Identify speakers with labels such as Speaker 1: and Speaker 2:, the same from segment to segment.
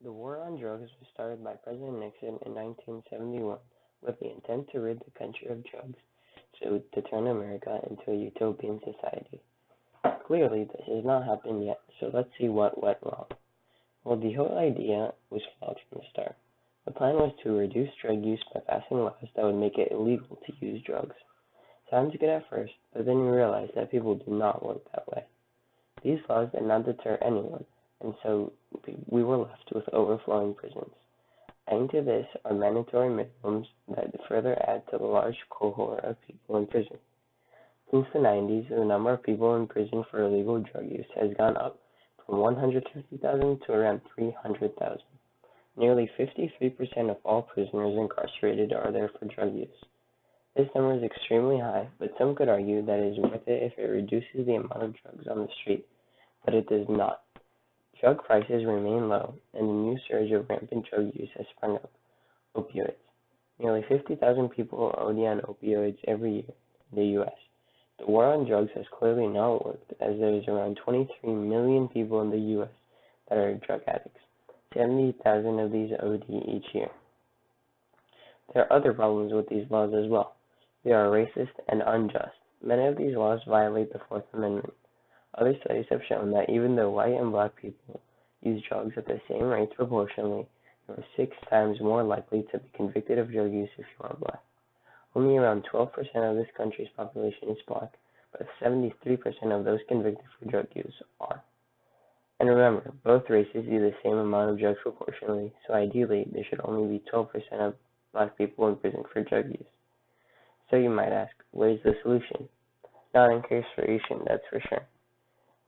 Speaker 1: The war on drugs was started by President Nixon in 1971 with the intent to rid the country of drugs to turn America into a utopian society. Clearly, this has not happened yet, so let's see what went wrong. Well, the whole idea was flawed from the start. The plan was to reduce drug use by passing laws that would make it illegal to use drugs. Sounds good at first, but then you realize that people do not work that way. These laws did not deter anyone, and so we were left with overflowing prisons. Adding to this are mandatory minimums that further add to the large cohort of people in prison. Since the 90s, the number of people in prison for illegal drug use has gone up from 150,000 to around 300,000. Nearly 53% of all prisoners incarcerated are there for drug use. This number is extremely high, but some could argue that it is worth it if it reduces the amount of drugs on the street, but it does not. Drug prices remain low, and a new surge of rampant drug use has sprung up: opioids. Nearly 50,000 people OD on opioids every year in the U.S. The war on drugs has clearly not worked, as there is around 23 million people in the U.S. that are drug addicts. 70,000 of these OD each year. There are other problems with these laws as well. They are racist and unjust. Many of these laws violate the Fourth Amendment. Other studies have shown that even though white and black people use drugs at the same rates proportionally, you are 6 times more likely to be convicted of drug use if you are black. Only around 12% of this country's population is black, but 73% of those convicted for drug use are. And remember, both races use the same amount of drugs proportionally, so ideally there should only be 12% of black people in prison for drug use. So you might ask, where's the solution? Not incarceration, that's for sure.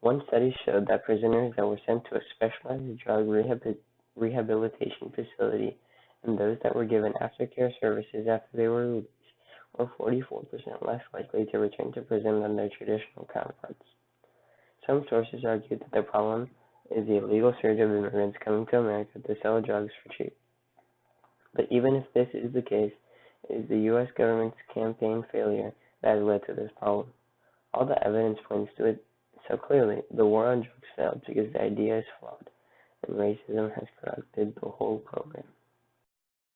Speaker 1: One study showed that prisoners that were sent to a specialized drug rehabilitation facility and those that were given aftercare services after they were released were 44% less likely to return to prison than their traditional counterparts. Some sources argue that the problem is the illegal surge of immigrants coming to America to sell drugs for cheap. But even if this is the case, it is the U.S. government's campaign failure that has led to this problem. All the evidence points to it. So clearly, the war on drugs failed because the idea is flawed, and racism has corrupted the whole program.